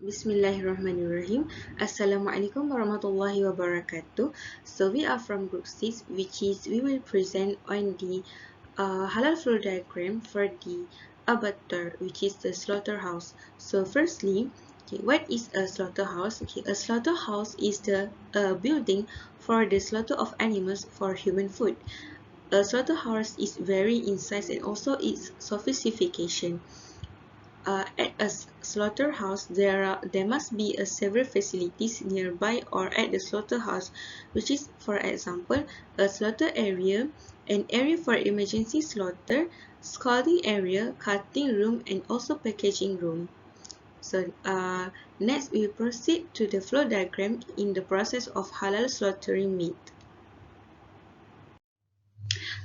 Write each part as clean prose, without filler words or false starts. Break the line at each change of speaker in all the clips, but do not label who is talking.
Bismillahirrahmanirrahim. Assalamualaikum warahmatullahi wabarakatuh. So we are from group 6, which is we will present on the halal flow diagram for the abattoir, which is the slaughterhouse. So firstly, okay, what is a slaughterhouse? Okay, a slaughterhouse is the building for the slaughter of animals for human food. A slaughterhouse is very in size and also its sophistication. At a slaughterhouse, there must be several facilities nearby or at the slaughterhouse, which is, for example, a slaughter area, an area for emergency slaughter, scalding area, cutting room, and also packaging room. So next we proceed to the flow diagram in the process of halal slaughtering meat.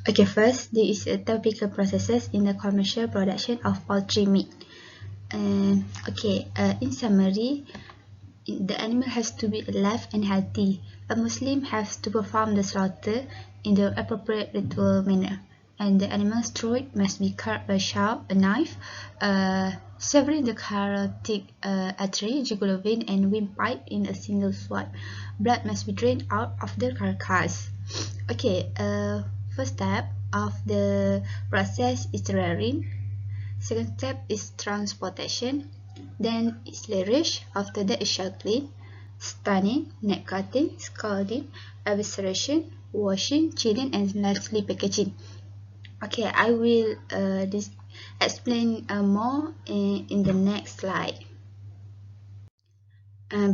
Okay, first, there is a typical processes in the commercial production of poultry meat. In summary, the animal has to be alive and healthy. A Muslim has to perform the slaughter in the appropriate ritual manner, and the animal's throat must be cut by a knife, severing the carotid artery, jugular vein, and windpipe in a single swipe. Blood must be drained out of the carcass. Okay, first step of the process is rearing. Second step is transportation. Then is layering. After that is shackling, stunning, neck cutting, scalding, evisceration, washing, chilling, and lastly packaging. Okay, I will explain more in the next slide.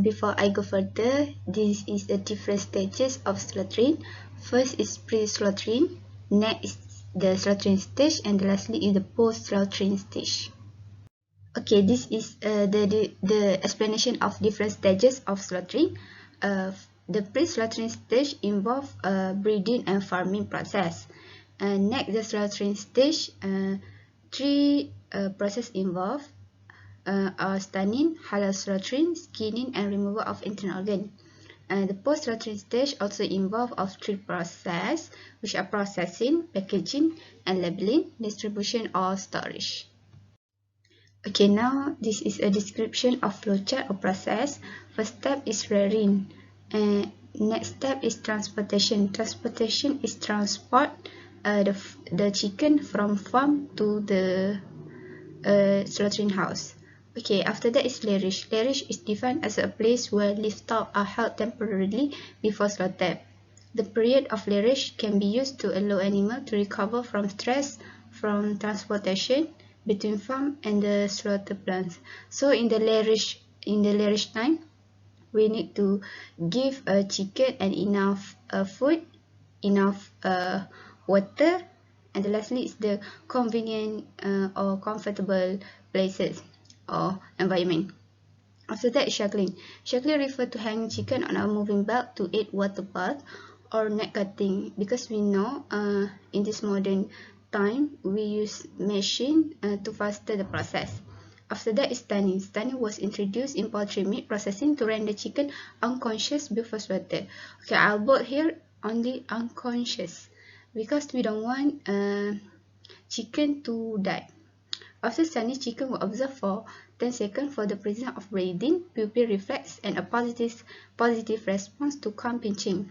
Before I go further, this is the different stages of slaughtering. First is pre-slaughtering, next is the slaughtering stage, and lastly is the post-slaughtering stage. Okay, this is the explanation of different stages of slaughtering. The pre-slaughtering stage involves breeding and farming process. Next, the slaughtering stage, three process involved are stunning, halal slaughtering, skinning, and removal of internal organ. The post-slaughtering stage also involves of three processes, which are processing, packaging, and labeling, distribution, or storage. Okay, now this is a description of flowchart or process. First step is rearing. Next step is transportation. Transportation is transport the chicken from farm to the slaughtering house. Okay, after that is layering. Layering is defined as a place where livestock are held temporarily before slaughter. The period of layering can be used to allow animal to recover from stress from transportation between farm and the slaughter plants. So in the layering time, we need to give a chicken and enough food, enough water, and lastly is the convenient or comfortable places or environment. After that is shackling. Shackling refers to hanging chicken on a moving belt to aid water bath or neck cutting, because we know in this modern time we use machine to faster the process. After that is stunning. Stunning was introduced in poultry meat processing to render chicken unconscious before slaughter. Okay, I'll put here only unconscious because we don't want chicken to die. After stunning, chicken will observe for 10 seconds for the presence of breathing, pupil reflex, and a positive response to calm pinching.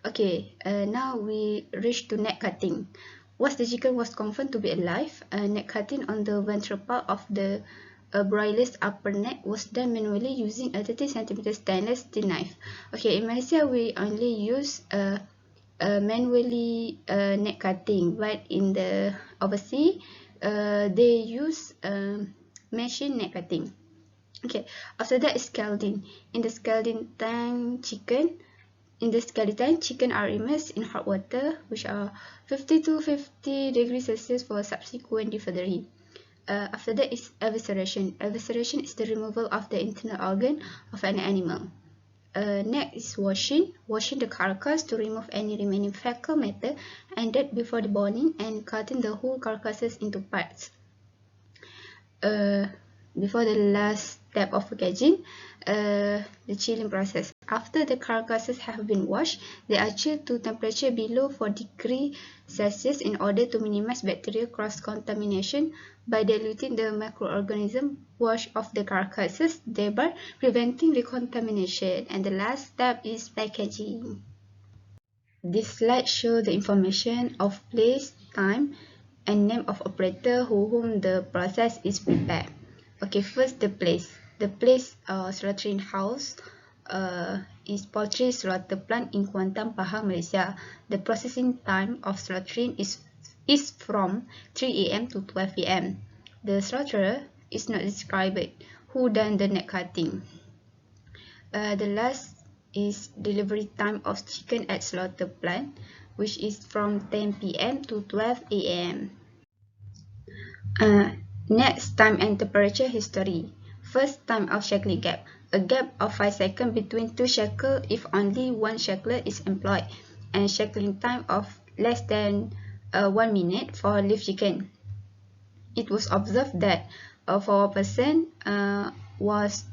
Okay, now we reach to neck cutting. Once the chicken was confirmed to be alive, neck cutting on the ventral part of the broiler's upper neck was done manually using a 30 cm stainless steel knife. Okay, in Malaysia we only use manually neck cutting, but in the overseas they use machine neck cutting. Okay, after that is scalding. In the scalding time, chicken are immersed in hot water, which are 50 to 50 degrees Celsius for subsequent delivery. After that is evisceration. Evisceration is the removal of the internal organ of an animal. Next is washing the carcass to remove any remaining fecal matter, and that before the boning and cutting the whole carcasses into parts. Before the last step of packaging, the chilling process. After the carcasses have been washed, they are chilled to temperature below 4 degrees Celsius in order to minimize bacterial cross-contamination by diluting the microorganism wash of the carcasses, thereby preventing recontamination. And the last step is packaging. This slide shows the information of place, time, and name of operator whom the process is prepared. Okay, first the place. The place slaughtering house is poultry slaughter plant in Kuantan, Pahang, Malaysia. The processing time of slaughtering is from 3 AM to 12 PM. The slaughterer is not described. Who done the neck cutting? The last is delivery time of chicken at slaughter plant, which is from 10 PM to 12 AM. Next, time and temperature history. First, time of shackling gap. A gap of 5 seconds between 2 shackles if only 1 shackler is employed, and shackling time of less than 1 minute for live chicken. It was observed that for a person was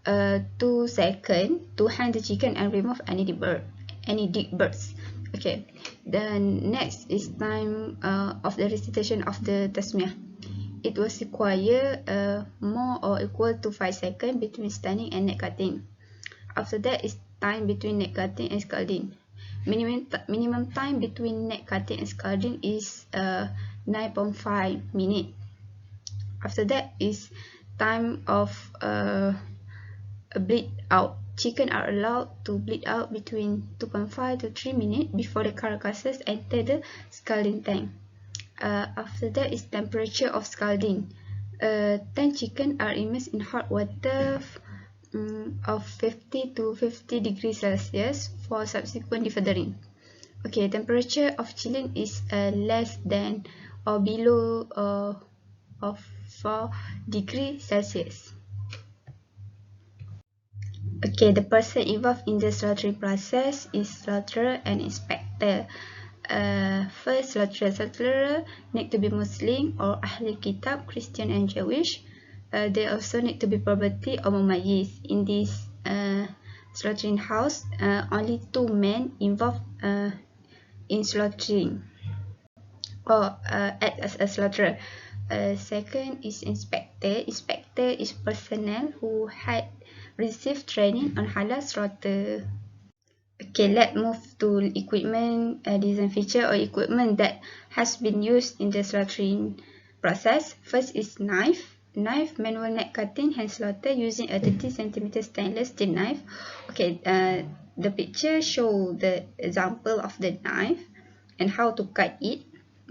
2 seconds to hang the chicken and remove any dead birds. Okay, then next is time of the recitation of the tasmiyah. It was required more or equal to 5 seconds between stunning and neck cutting. After that is time between neck cutting and scalding. Minimum time between neck cutting and scalding is 9.5 minutes. After that is time of bleed out. Chicken are allowed to bleed out between 2.5 to 3 minutes before the carcasses enter the scalding tank. After that is temperature of scalding. 10 chicken are immersed in hot water of 50 to 50 degrees Celsius for subsequent defeathering. Okay, temperature of chilling is less than or below of 4 degrees Celsius. Okay, the person involved in the slaughtering process is slaughterer and inspector. First, slaughterer need to be Muslim or Ahli Kitab, Christian and Jewish. They also need to be poverty or mumayyiz. In this slaughtering house, only 2 men involved in slaughtering or act as a slaughterer. Second is inspector. Inspector is personnel who had received training on halal slaughter. Okay, let's move to equipment design feature or equipment that has been used in the slaughtering process. First is knife. Knife, manual neck cutting, hand slaughter using a 30 cm stainless steel knife. Okay, the picture show the example of the knife and how to cut it.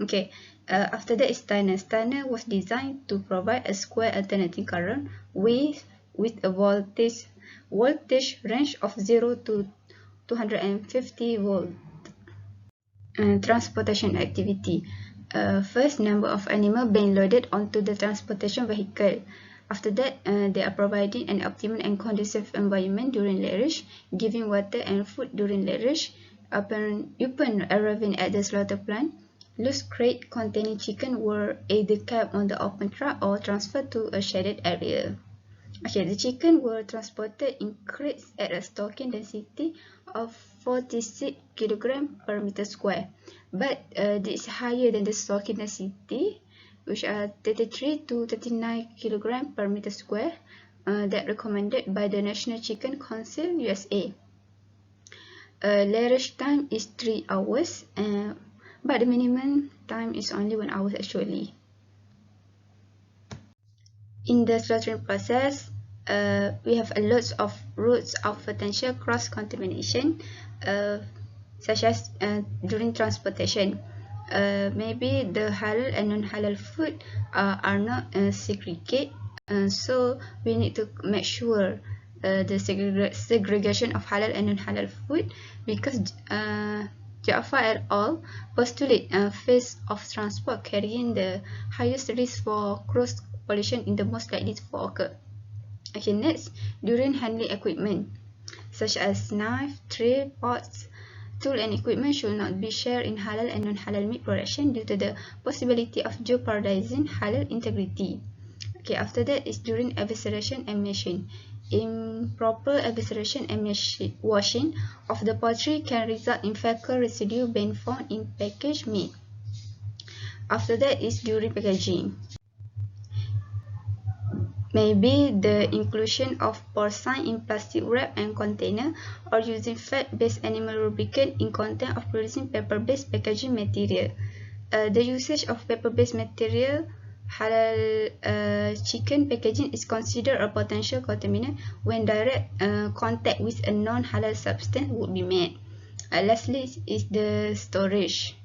Okay, after that is stunner. Stunner was designed to provide a square alternating current with a voltage range of 0 to 250 volt. Transportation activity. First, number of animals being loaded onto the transportation vehicle. After that, they are providing an optimal and conducive environment during lairage, giving water and food during lairage. Upon arriving at the slaughter plant, loose crate containing chicken were either kept on the open truck or transferred to a shaded area. Okay, the chicken were transported in crates at a stocking density of 46 kg per meter square, but this is higher than the stocking density, which are 33 to 39 kg per meter square, that recommended by the National Chicken Council USA. Lairage time is 3 hours, but the minimum time is only 1 hour actually. In the slaughtering process, we have a lot of routes of potential cross-contamination, such as during transportation. Maybe the halal and non-halal food are not segregated, so we need to make sure the segregation of halal and non-halal food, because JAFFAR et al. Postulate phase of transport carrying the highest risk for cross-pollution in the most likely to occur. Okay, next, during handling equipment, such as knife, tray, pots, tool and equipment should not be shared in halal and non-halal meat production due to the possibility of jeopardizing halal integrity. Okay, after that is during evisceration and mashing. Improper evisceration and washing of the poultry can result in fecal residue being found in packaged meat. After that is during packaging. Maybe the inclusion of porcine in plastic wrap and container, or using fat-based animal lubricant in content of producing paper-based packaging material. The usage of paper-based material halal chicken packaging is considered a potential contaminant when direct contact with a non-halal substance would be made. Lastly is the storage.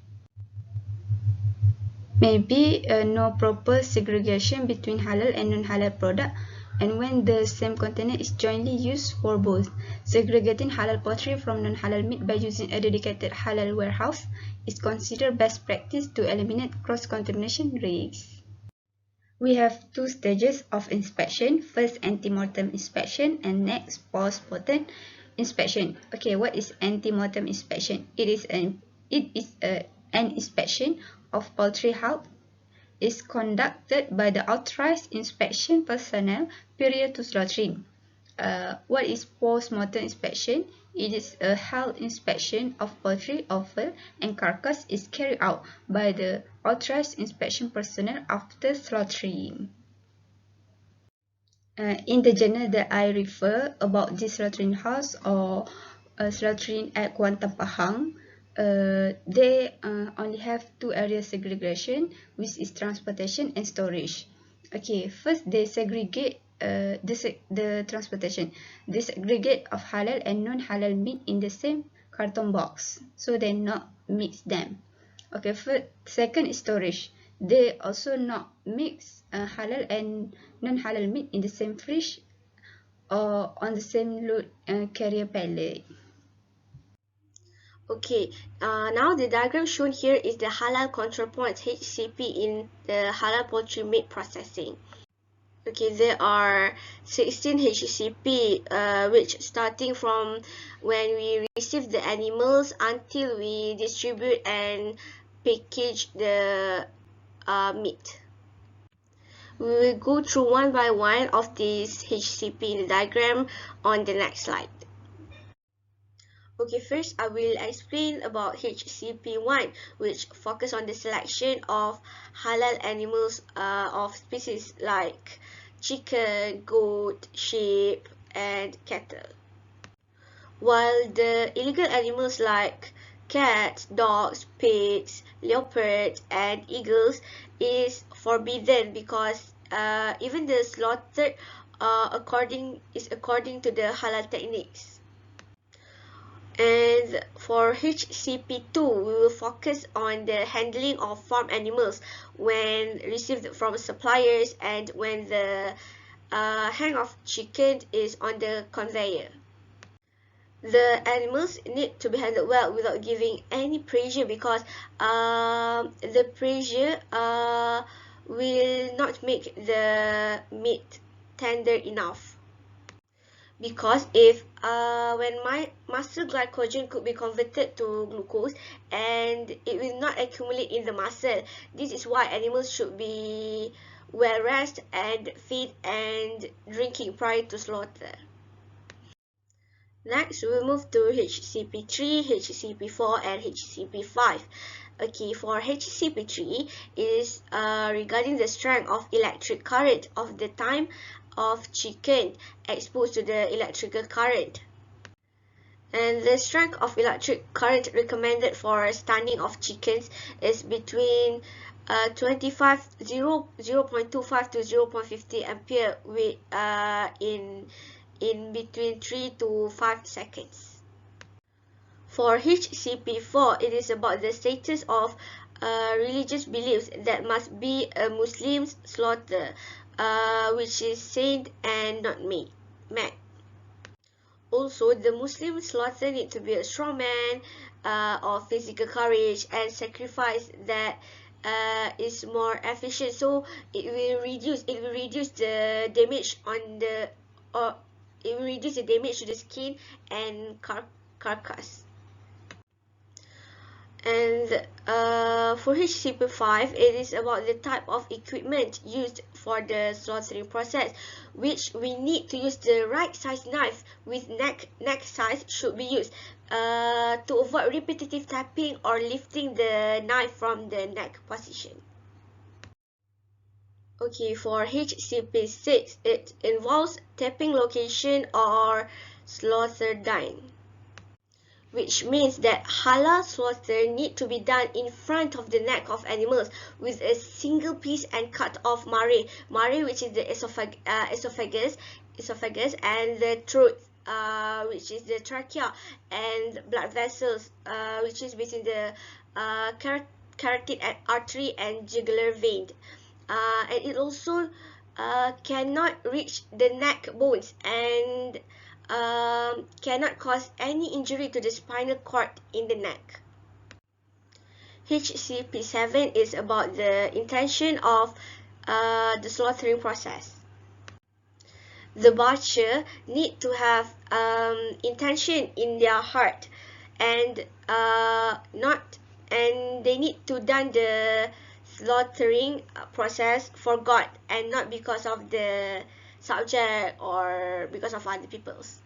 Maybe no proper segregation between halal and non-halal product, and when the same container is jointly used for both. Segregating halal poultry from non-halal meat by using a dedicated halal warehouse is considered best practice to eliminate cross-contamination risks. We have two stages of inspection. First, ante-mortem inspection, and next, post-mortem inspection. Okay, what is ante-mortem inspection? It is an inspection of poultry health. Is conducted by the authorized inspection personnel prior to slaughtering. What is post-mortem inspection? It is a health inspection of poultry, offal, and carcass is carried out by the authorized inspection personnel after slaughtering. In the journal that I refer about this slaughtering house or slaughtering at Kuantan Pahang, they only have two areas segregation, which is transportation and storage. Okay, first they segregate the transportation. They segregate of halal and non-halal meat in the same carton box, so they not mix them. Okay, second is storage. They also not mix halal and non-halal meat in the same fridge or on the same load carrier pallet.
Okay, now the diagram shown here is the halal control point HCP in the halal poultry meat processing. Okay, there are 16 HCP, which starting from when we receive the animals until we distribute and package the meat. We will go through one by one of these HCP in the diagram on the next slide. Okay, first I will explain about HCP1, which focus on the selection of halal animals of species like chicken, goat, sheep, and cattle. While the illegal animals like cats, dogs, pigs, leopards, and eagles is forbidden because even the slaughter according to the halal techniques. And for HCP2, we will focus on the handling of farm animals when received from suppliers and when the hang of chicken is on the conveyor. The animals need to be handled well without giving any pressure because the pressure will not make the meat tender enough. Because if when my muscle glycogen could be converted to glucose and it will not accumulate in the muscle. This is why animals should be well rested and feed and drinking prior to slaughter. Next, we will move to HCP3, HCP4, and HCP5. Okay, for HCP3 is regarding the strength of electric current of the time of chicken exposed to the electrical current. And the strength of electric current recommended for stunning of chickens is between 0.25 to 0.50 ampere with in between 3 to 5 seconds. For HCP4, it is about the status of religious beliefs that must be a Muslim's slaughter, which is saint and not made. Also, the Muslim slaughter need to be a strong man of physical courage and sacrifice that is more efficient. So it will reduce the damage on the it will reduce the damage to the skin and carcass.
And for HCP5, it is about the type of equipment used for the slaughtering process, which we need to use the right size knife with neck size should be used to avoid repetitive tapping or lifting the knife from the neck position. Okay, for HCP6, it involves tapping location or slaughter dine, which means that halal slaughter need to be done in front of the neck of animals with a single piece and cut off mare, which is the esophagus, and the throat, which is the trachea, and blood vessels, which is between the carotid artery and jugular vein. And it also cannot reach the neck bones and cannot cause any injury to the spinal cord in the neck. HCP7 is about the intention of the slaughtering process. The butcher need to have intention in their heart and they need to done the slaughtering process for God and not because of the subject or because of other people's.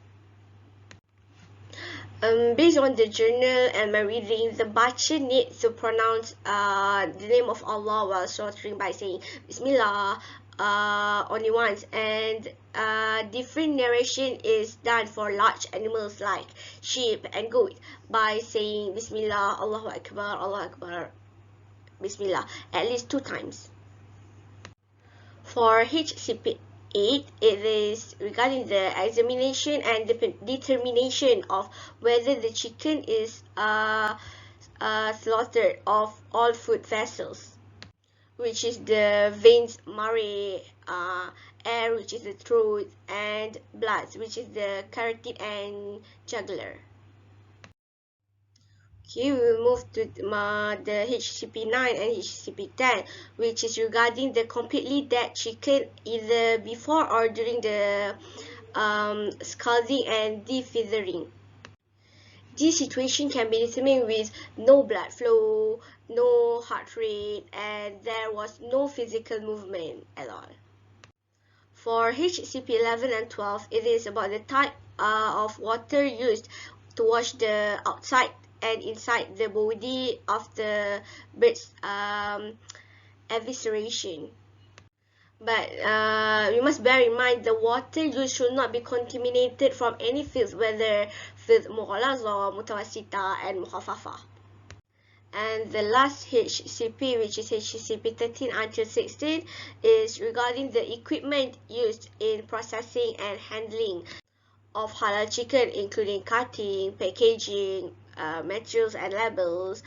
Based on the journal and my reading, the butcher needs to pronounce the name of Allah while slaughtering by saying Bismillah only once, and different narration is done for large animals like sheep and goat by saying Bismillah, Allahu Akbar, Bismillah at least 2 times. For HCP8, it is regarding the examination and determination of whether the chicken is slaughtered of all food vessels, which is the veins, mare, air, which is the throat, and blood, which is the carotid and jugular. Okay, we will move to the HCP9 and HCP10, which is regarding the completely dead chicken either before or during the scalding and defeathering. This situation can be determined with no blood flow, no heart rate, and there was no physical movement at all. For HCP11 and 12, it is about the type of water used to wash the outside and inside the body of the bird's evisceration. But we must bear in mind the water used should not be contaminated from any fields, whether field mughalaza, mutawassita, and mukhaffafa. And the last HCP, which is HCP 13 until 16, is regarding the equipment used in processing and handling of halal chicken, including cutting, packaging, materials and labels,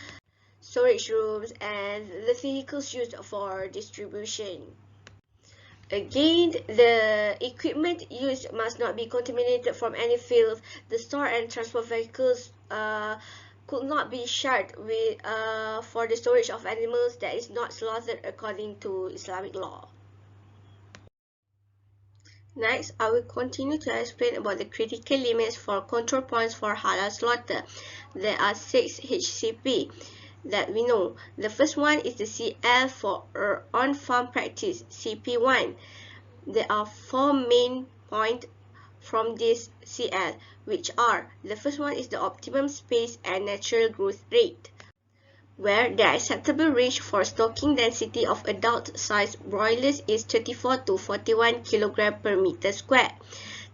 storage rooms, and the vehicles used for distribution. Again, the equipment used must not be contaminated from any field. The store and transport vehicles could not be shared with for the storage of animals that is not slaughtered according to Islamic law. Next, I will continue to explain about the critical limits for control points for halal slaughter. There are 6 HCP that we know. The first one is the CL for on-farm practice, CP1. There are 4 main points from this CL, which are: the first one is the optimum space and natural growth rate, where the acceptable range for stocking density of adult-sized broilers is 34 to 41 kg per meter square.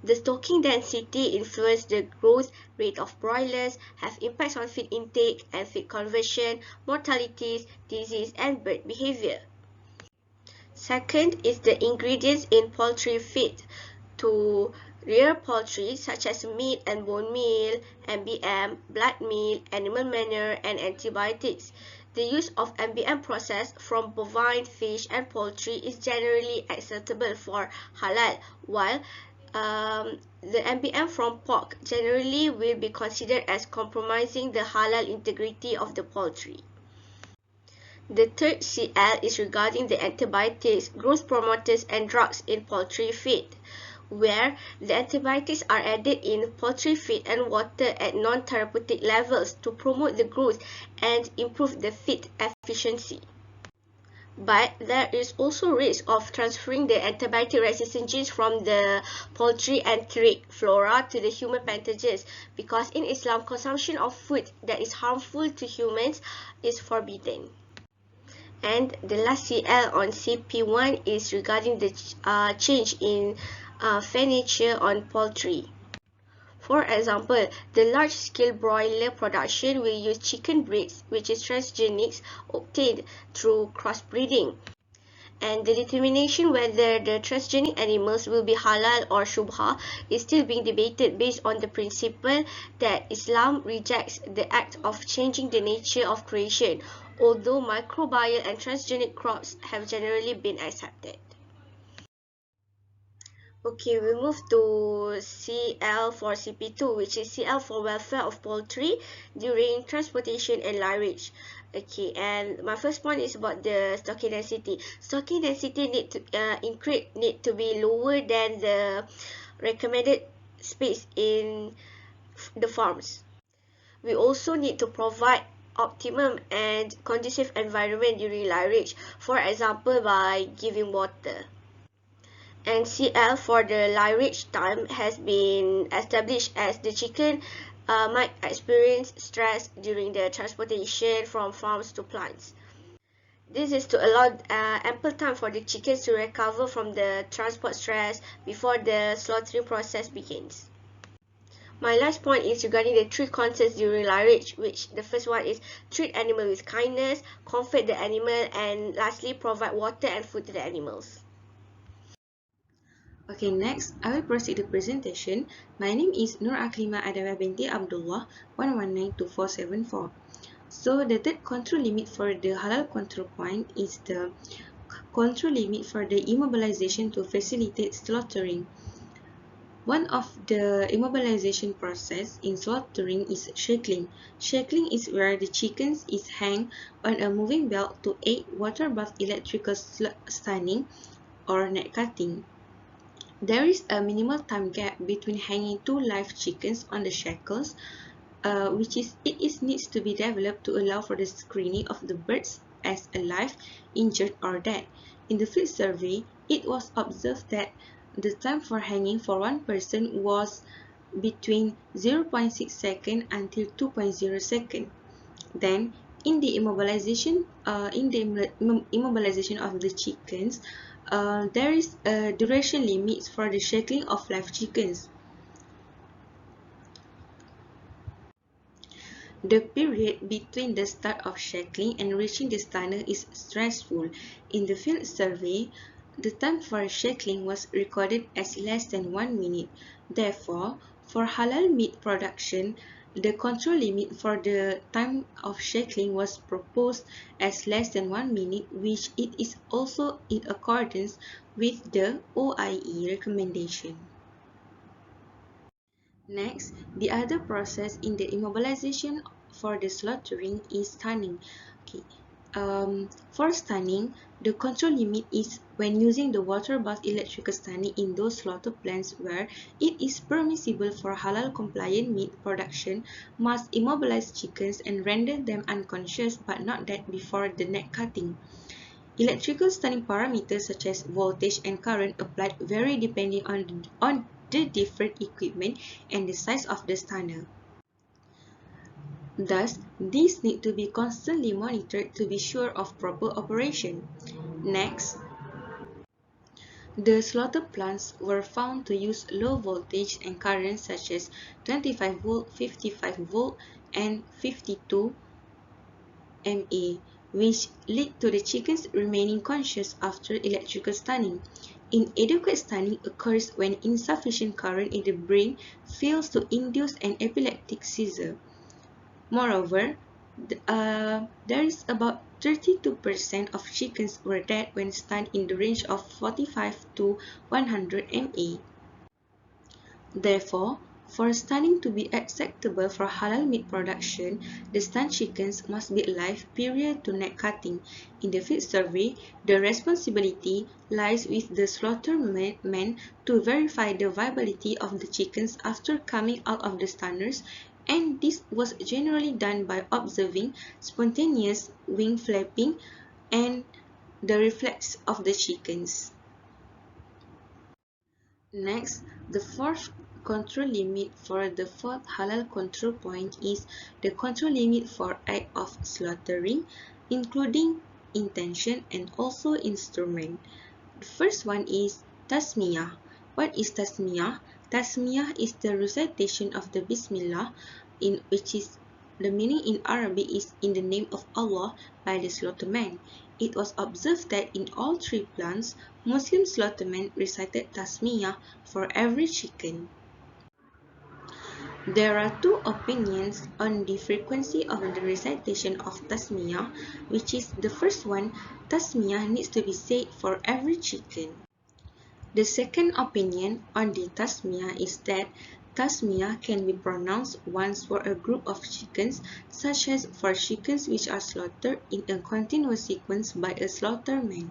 The stocking density influences the growth rate of broilers, have impacts on feed intake and feed conversion, mortalities, disease, and bird behavior. Second is the ingredients in poultry feed. To rear poultry such as meat and bone meal, MBM, blood meal, animal manure, and antibiotics. The use of MBM process from bovine, fish, and poultry is generally acceptable for halal, while the MBM from pork generally will be considered as compromising the halal integrity of the poultry. The third CL is regarding the antibiotics, growth promoters, and drugs in poultry feed. where the antibiotics are added in poultry feed and water at non-therapeutic levels to promote the growth and improve the feed efficiency. But there is also risk of transferring the antibiotic resistant genes from the poultry enteric flora to the human pathogens, because in Islam, consumption of food that is harmful to humans is forbidden. And the last CL on CP1 is regarding the change in furniture on poultry. For example, the large-scale broiler production will use chicken breeds, which is transgenics obtained through crossbreeding. And the determination whether the transgenic animals will be halal or shubha is still being debated based on the principle that Islam rejects the act of changing the nature of creation, although microbial and transgenic crops have generally been accepted. Okay, we move to CL for CP2, which is CL for welfare of poultry during transportation and lairage. Okay, and my first point is about the stocking density. Stocking density need to be lower than the recommended space in the farms. We also need to provide optimum and conducive environment during lairage, for example by giving water. And CL for the lairage time has been established as the chicken might experience stress during the transportation from farms to plants. This is to allow ample time for the chickens to recover from the transport stress before the slaughtering process begins. My last point is regarding the three concerns during lairage, which the first one is treat animal with kindness, comfort the animal, and lastly provide water and food to the animals.
Okay, next, I will proceed the presentation. My name is Nur AQLIMA ADAWIYAH binti ABDULLAH 1192474. So, the third control limit for the halal control point is the control limit for the immobilization to facilitate slaughtering. One of the immobilization process in slaughtering is shackling. Shackling is where the chickens is hang on a moving belt to aid water bath electrical stunning or neck cutting. There is a minimal time gap between hanging two live chickens on the shackles, it needs to be developed to allow for the screening of the birds as alive, injured, or dead. In the field survey, it was observed that the time for hanging for one person was between 0.6 seconds until 2.0 seconds. Then, in the immobilization of the chickens, there is a duration limit for the shackling of live chickens. The period between the start of shackling and reaching the stunner is stressful. In the field survey, the time for shackling was recorded as less than 1 minute. Therefore, for halal meat production, the control limit for the time of shackling was proposed as less than 1 minute, which it is also in accordance with the OIE recommendation. Next, the other process in the immobilization for the slaughtering is stunning. Okay. For stunning, the control limit is when using the water bath electrical stunning in those slaughter plants where it is permissible for halal compliant meat production must immobilize chickens and render them unconscious but not dead before the neck cutting. Electrical stunning parameters such as voltage and current applied vary depending on the different equipment and the size of the stunner. Thus, these need to be constantly monitored to be sure of proper operation. Next, the slaughter plants were found to use low voltage and current such as 25 volt, 55 volt, and 52 MA, which lead to the chickens remaining conscious after electrical stunning. Inadequate stunning occurs when insufficient current in the brain fails to induce an epileptic seizure. Moreover, there is about 32% of chickens were dead when stunned in the range of 45 to 100 MA. Therefore, For stunning to be acceptable for halal meat production, the stunned chickens must be alive prior to neck cutting. In the field survey, the responsibility lies with the slaughterman to verify the viability of the chickens after coming out of the stunners, and this was generally done by observing spontaneous wing flapping and the reflex of the chickens. Next, the fourth control limit for the fourth halal control point is the control limit for act of slaughtering, including intention and also instrument. The first one is tasmiyah. What is tasmiyah? Tasmiyah is the recitation of the Bismillah, in which is the meaning in Arabic is in the name of Allah by the slaughterman. It was observed that in all three plants, Muslim slaughtermen recited tasmiyah for every chicken. There are two opinions on the frequency of the recitation of tasmiyah, which is the first one, tasmiyah needs to be said for every chicken. The second opinion on the tasmiyah is that tasmiyah can be pronounced once for a group of chickens, such as for chickens which are slaughtered in a continuous sequence by a slaughterman.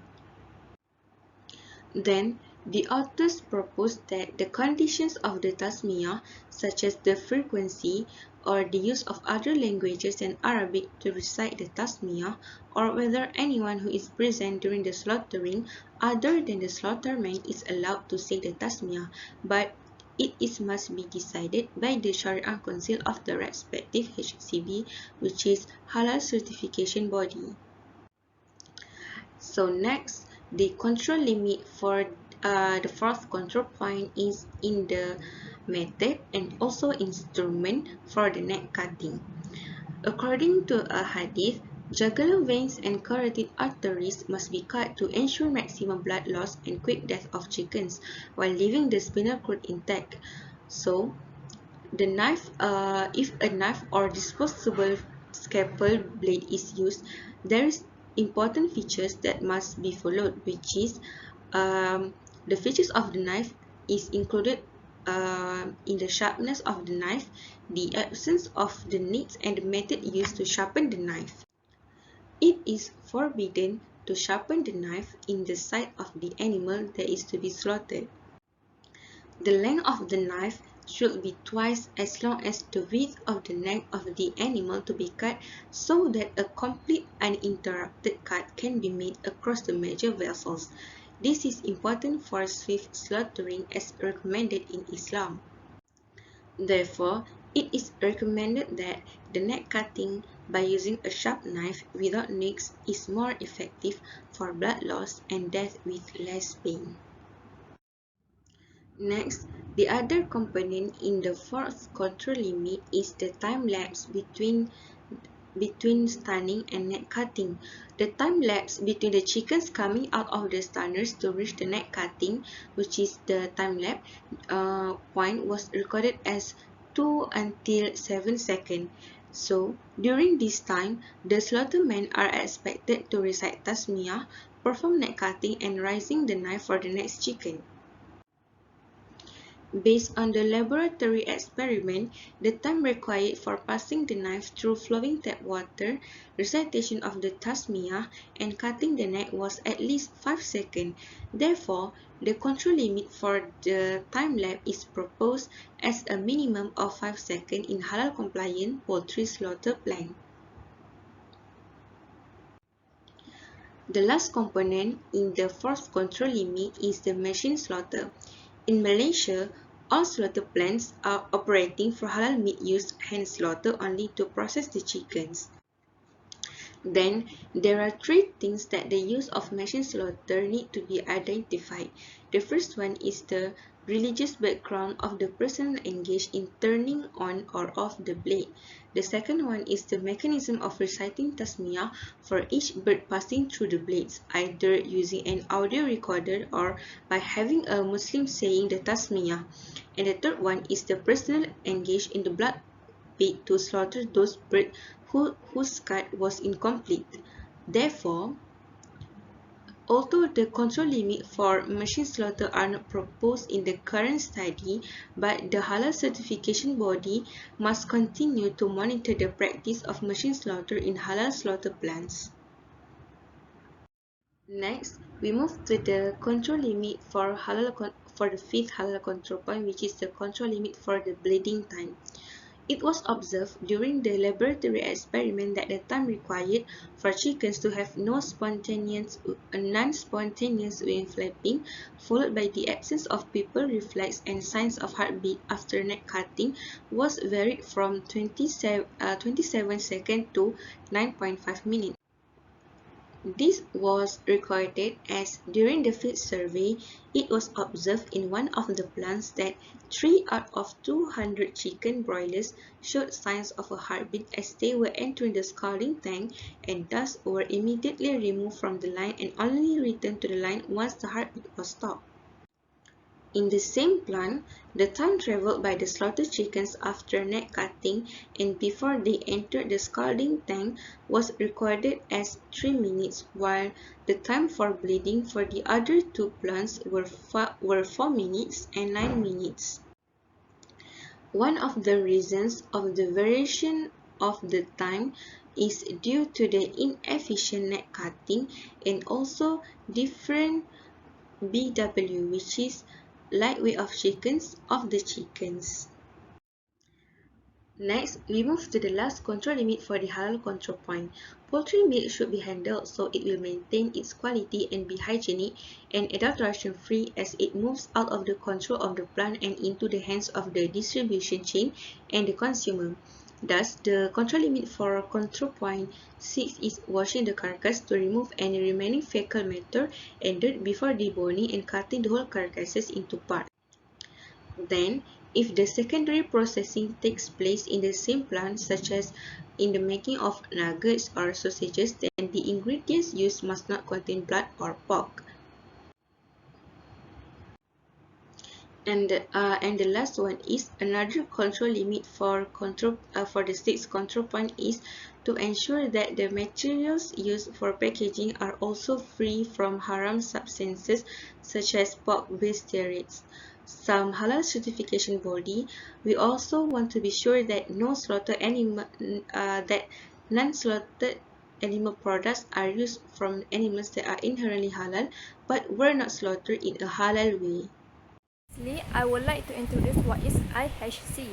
Then, the authors propose that the conditions of the tasmiyah, such as the frequency or the use of other languages than Arabic to recite the tasmiyah, or whether anyone who is present during the slaughtering other than the slaughterman is allowed to say the tasmiyah, but it must be decided by the Sharia Council of the respective HCB, which is Halal Certification Body. So next, the control limit for the fourth control point is in the method and also instrument for the neck cutting. According to a hadith, jugular veins and carotid arteries must be cut to ensure maximum blood loss and quick death of chickens while leaving the spinal cord intact. So, the knife, if a knife or disposable scalpel blade is used, there is important features that must be followed, which is the features of the knife is included in the sharpness of the knife, the absence of the nicks, and the method used to sharpen the knife. It is forbidden to sharpen the knife in the side of the animal that is to be slaughtered. The length of the knife should be twice as long as the width of the neck of the animal to be cut, so that a complete uninterrupted cut can be made across the major vessels. This is important for swift slaughtering as recommended in Islam. Therefore, it is recommended that the neck cutting by using a sharp knife without nicks is more effective for blood loss and death with less pain. Next, the other component in the fourth control limit is the time lapse between stunning and neck cutting. The time lapse between the chickens coming out of the stunners to reach the neck cutting, which is the time lapse point, was recorded as 2 until 7 seconds. So, during this time, the slaughtermen are expected to recite tasmiyah, perform neck cutting, and raising the knife for the next chicken. Based on the laboratory experiment, the time required for passing the knife through flowing tap water, recitation of the tasmiyah, and cutting the neck was at least 5 seconds. Therefore, the control limit for the time lapse is proposed as a minimum of 5 seconds in halal-compliant poultry slaughter plant. The last component in the fourth control limit is the machine slaughter. In Malaysia, all slaughter plants are operating for halal meat use hand slaughter only to process the chickens. Then, there are three things that the use of machine slaughter need to be identified. The first one is the religious background of the person engaged in turning on or off the blade. The second one is the mechanism of reciting tasmiyah for each bird passing through the blades, either using an audio recorder or by having a Muslim saying the tasmiyah. And the third one is the personnel engaged in the blood pit to slaughter those birds whose cut was incomplete. Therefore, Although the control limit for machine slaughter are not proposed in the current study, but the Halal certification body must continue to monitor the practice of machine slaughter in halal slaughter plants. Next, we move to the control limit for the fifth halal control point, which is the control limit for the bleeding time. It was observed during the laboratory experiment that the time required for chickens to have non-spontaneous wing flapping, followed by the absence of pupil reflex and signs of heartbeat after neck cutting, was varied from 27 seconds to 9.5 minutes. This was recorded as during the field survey, it was observed in one of the plants that 3 out of 200 chicken broilers showed signs of a heartbeat as they were entering the scalding tank and thus were immediately removed from the line and only returned to the line once the heartbeat was stopped. In the same plant, the time traveled by the slaughtered chickens after neck cutting and before they entered the scalding tank was recorded as 3 minutes, while the time for bleeding for the other two plants were 4 minutes and 9 minutes. One of the reasons of the variation of the time is due to the inefficient neck cutting and also different BW, which is light weight of the chickens. Next, we move to the last control limit for the halal control point. Poultry milk should be handled so it will maintain its quality and be hygienic and adulteration free as it moves out of the control of the plant and into the hands of the distribution chain and the consumer. Thus, the control limit for control point 6 is washing the carcass to remove any remaining fecal matter and dirt before deboning and cutting the whole carcasses into parts. Then, if the secondary processing takes place in the same plant, such as in the making of nuggets or sausages, then the ingredients used must not contain blood or pork. And the last one is another control limit for the sixth control point is to ensure that the materials used for packaging are also free from haram substances such as pork-based steroids. Some halal certification body, we also want to be sure that non-slaughtered animal products are used from animals that are inherently halal but were not slaughtered in a halal way.
Lastly, I would like to introduce what is IHC.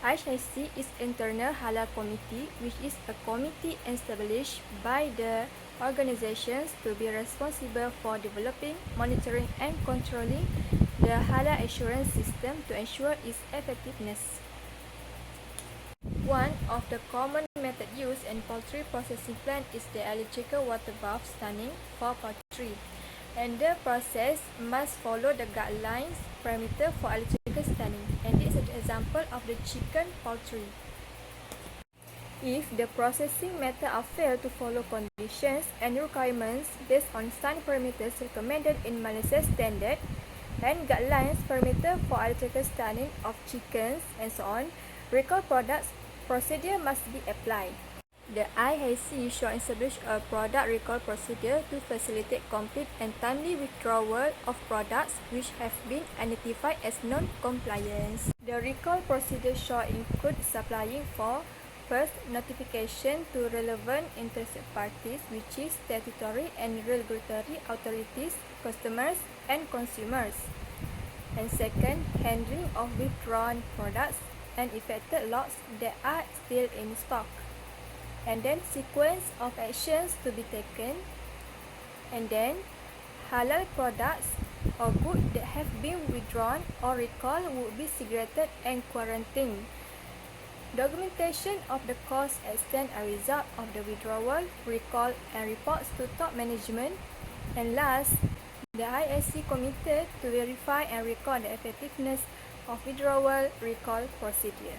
IHC is Internal Halal Committee, which is a committee established by the organizations to be responsible for developing, monitoring and controlling the halal assurance system to ensure its effectiveness. One of the common methods used in poultry processing plant is the electrical water bath stunning for poultry. And the process must follow the guidelines parameter for electrical stunning, and this is an example of the chicken poultry. If the processing method are failed to follow conditions and requirements based on stun parameters recommended in Malaysia standard and guidelines parameter for electrical stunning of chickens and so on, recall products procedure must be applied. The IHC shall establish a product recall procedure to facilitate complete and timely withdrawal of products which have been identified as non-compliance. The recall procedure shall include supplying for first notification to relevant interested parties, which is statutory and regulatory authorities, customers and consumers. And second, handling of withdrawn products and affected lots that are still in stock. And then sequence of actions to be taken, and then halal products or goods that have been withdrawn or recalled would be segregated and quarantined. Documentation of the cause, extent and result of the withdrawal, recall and reports to top management. And last, the IHC committed to verify and record the effectiveness of withdrawal recall procedure.